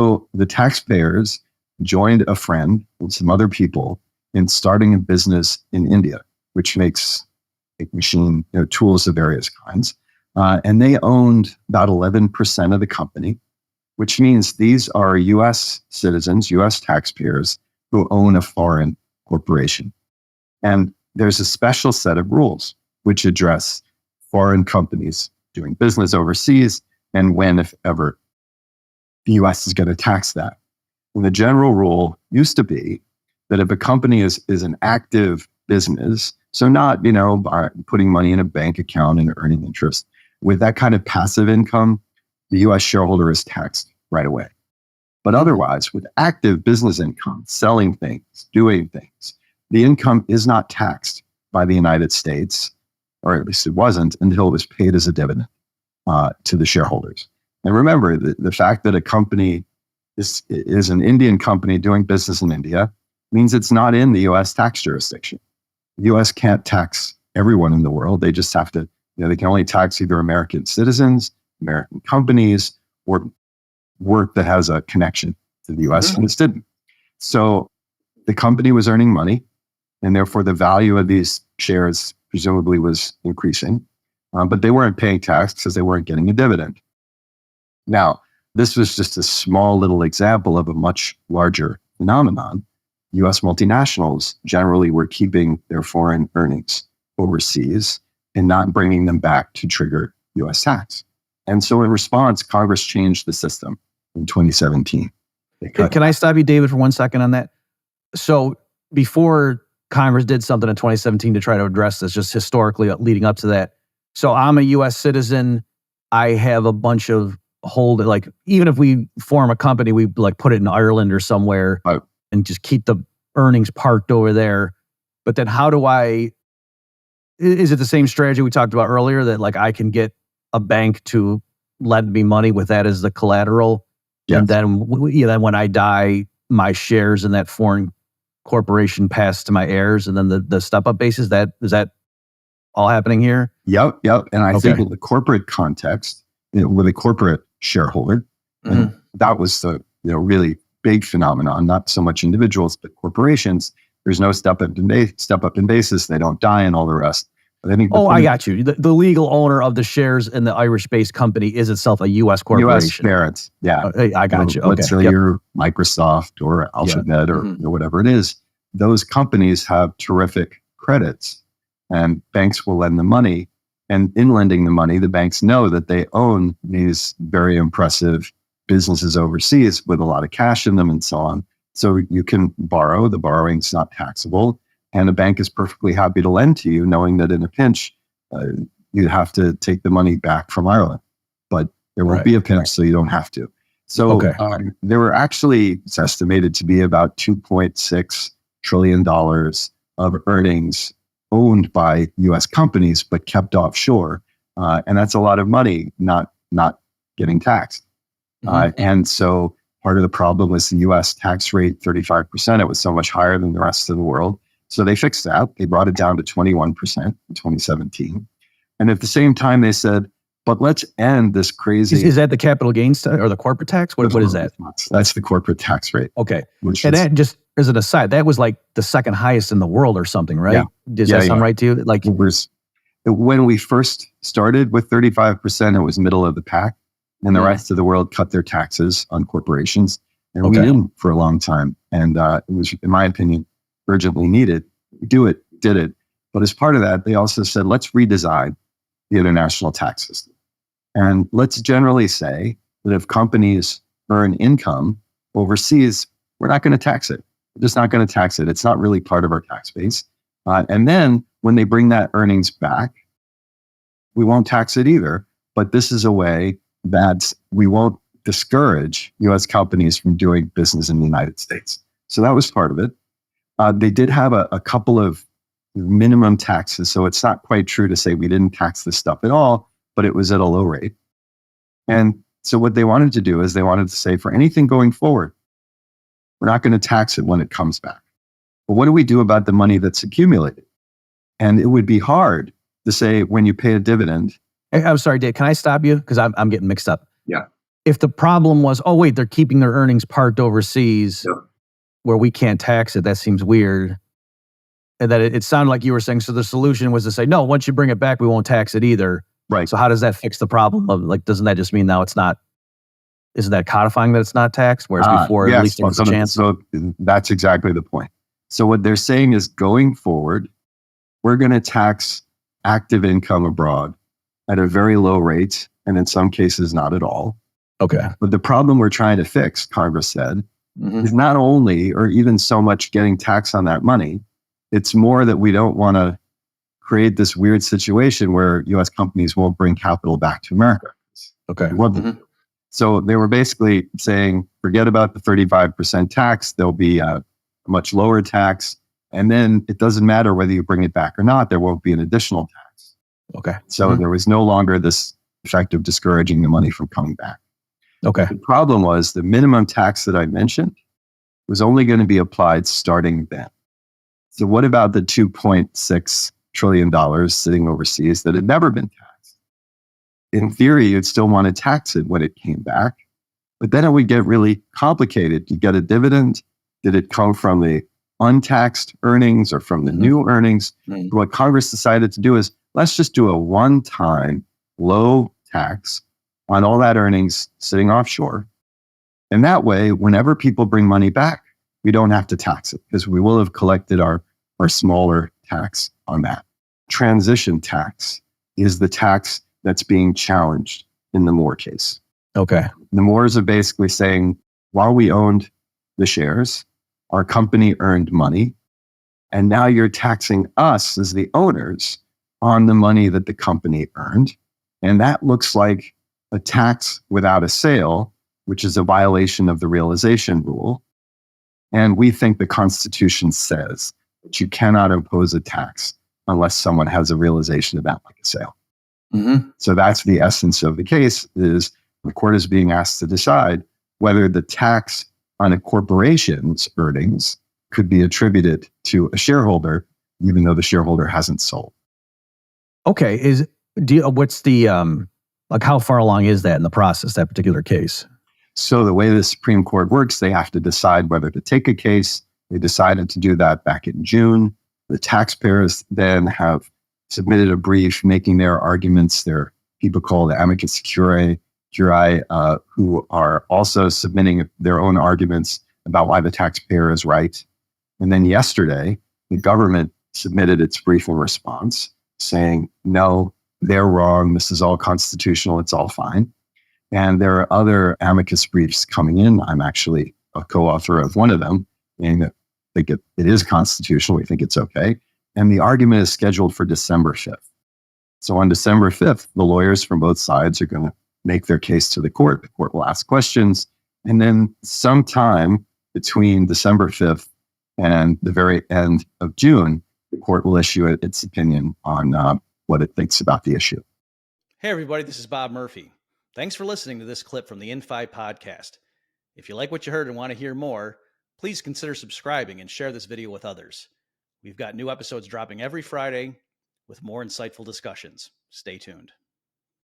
So the taxpayers joined a friend and some other people in starting a business in India, which makes machine tools of various kinds. And they owned about 11% of the company, which means these are US citizens, US taxpayers who own a foreign corporation. And there's a special set of rules which address foreign companies doing business overseas and when, if ever, the US is going to tax that. And the general rule used to be that if a company is an active business, so not, putting money in a bank account and earning interest, with that kind of passive income, the US shareholder is taxed right away. But otherwise, with active business income, selling things, doing things, the income is not taxed by the United States, or at least it wasn't until it was paid as a dividend to the shareholders. And remember, the fact that a company is an Indian company doing business in India means it's not in the US tax jurisdiction. The US can't tax everyone in the world. They just have to, they can only tax either American citizens, American companies, or work that has a connection to the US, and it didn't. So the company was earning money, and therefore the value of these shares presumably was increasing, but they weren't paying tax because they weren't getting a dividend. Now, this was just a small little example of a much larger phenomenon. US multinationals generally were keeping their foreign earnings overseas and not bringing them back to trigger US tax. And so in response, Congress changed the system in 2017. Can I stop you, David, for 1 second on that? So before Congress did something in 2017 to try to address this, just historically leading up to that. So I'm a US citizen. I have a bunch of even if we form a company, we put it in Ireland or somewhere and just keep the earnings parked over there. But then is it the same strategy we talked about earlier that I can get a bank to lend me money with that as the collateral? Yes. And then when I die, my shares in that foreign corporation pass to my heirs, and then the step up basis, is that all happening here? Yep. And I think in the corporate context, with a corporate shareholder, and that was the really big phenomenon, not so much individuals, but corporations. There's no step up in basis, they don't die and all the rest. But I think I got you. The legal owner of the shares in the Irish-based company is itself a U.S. corporation. U.S. parents, yeah. I got you. Okay. Let's say you're Microsoft or Alphabet or whatever it is. Those companies have terrific credits, and banks will lend them money. And in lending the money, the banks know that they own these very impressive businesses overseas with a lot of cash in them and so on. So you can borrow, the borrowing's not taxable, and a bank is perfectly happy to lend to you, knowing that in a pinch, you have to take the money back from Ireland. But there won't be a pinch, so you don't have to. So there were actually, it's estimated to be about $2.6 trillion of earnings owned by US companies, but kept offshore. And that's a lot of money not getting taxed. And so part of the problem was the US tax rate, 35%. It was so much higher than the rest of the world. So they fixed that. They brought it down to 21% in 2017. And at the same time, they said, but let's end this crazy... Is that the capital gains or the corporate tax? What is that? That's the corporate tax rate. Okay. And that, just as an aside, that was the second highest in the world or something, right? Yeah. Does that sound right to you? When we first started with 35%, it was middle of the pack. And the rest of the world cut their taxes on corporations. And we didn't for a long time. And it was, in my opinion, urgently needed. We did it. But as part of that, they also said, let's redesign the international tax system. And let's generally say that if companies earn income overseas, we're not going to tax it. We're just not going to tax it. It's not really part of our tax base. And then when they bring that earnings back, we won't tax it either. But this is a way that we won't discourage US companies from doing business in the United States. So that was part of it. They did have a couple of minimum taxes. So it's not quite true to say we didn't tax this stuff at all, but it was at a low rate. And so what they wanted to do is they wanted to say for anything going forward, we're not going to tax it when it comes back. But what do we do about the money that's accumulated? And it would be hard to say when you pay a dividend. I'm sorry, Dave, can I stop you? Because I'm getting mixed up. Yeah. if the problem was, oh, wait, they're keeping their earnings parked overseas where we can't tax it, that seems weird. And that it sounded like you were saying, so the solution was to say, no, once you bring it back, we won't tax it either. Right. So how does that fix the problem of, like, doesn't that just mean now it's not, isn't that codifying that it's not taxed? Whereas before, at least there was a chance. So that's exactly the point. So what they're saying is going forward, we're going to tax active income abroad at a very low rate, and in some cases, not at all. Okay. But the problem we're trying to fix, Congress said, is not only or even so much getting tax on that money, it's more that we don't want to create this weird situation where U.S. companies won't bring capital back to America. Okay. So they were basically saying, forget about the 35% tax. There'll be a much lower tax. And then it doesn't matter whether you bring it back or not. There won't be an additional tax. Okay. So there was no longer this effect of discouraging the money from coming back. Okay. The problem was the minimum tax that I mentioned was only going to be applied starting then. So what about the $2.6 trillion sitting overseas that had never been taxed? In theory, you'd still want to tax it when it came back, but then it would get really complicated. You get a dividend. Did it come from the untaxed earnings or from the new earnings? What Congress decided to do is, let's just do a one-time low tax on all that earnings sitting offshore. And that way, whenever people bring money back, we don't have to tax it because we will have collected our smaller tax on that. Transition tax is the tax that's being challenged in the Moore case. Okay. The Moores are basically saying, while we owned the shares, our company earned money, and now you're taxing us as the owners on the money that the company earned. And that looks like a tax without a sale, which is a violation of the realization rule. And we think the Constitution says that you cannot impose a tax unless someone has a realization event like a sale. So that's the essence of the case, is the court is being asked to decide whether the tax on a corporation's earnings could be attributed to a shareholder, even though the shareholder hasn't sold. Okay. What's the, like, how far along is that in the process, that particular case? So the way the Supreme Court works, they have to decide whether to take a case. They decided to do that back in June. The taxpayers then have submitted a brief making their arguments. There are people called amicus curiae, who are also submitting their own arguments about why the taxpayer is right. And then yesterday, the government submitted its brief in response saying, no, they're wrong. This is all constitutional. It's all fine. And there are other amicus briefs coming in. I'm actually a co-author of one of them, and I think it is constitutional. We think it's okay. And the argument is scheduled for December 5th. So on December 5th, the lawyers from both sides are going to make their case to the court. The court will ask questions. And then sometime between December 5th and the very end of June, the court will issue its opinion on what it thinks about the issue. Hey, everybody, this is Bob Murphy. Thanks for listening to this clip from the InFi podcast. If you like what you heard and want to hear more, please consider subscribing and share this video with others. We've got new episodes dropping every Friday with more insightful discussions. Stay tuned.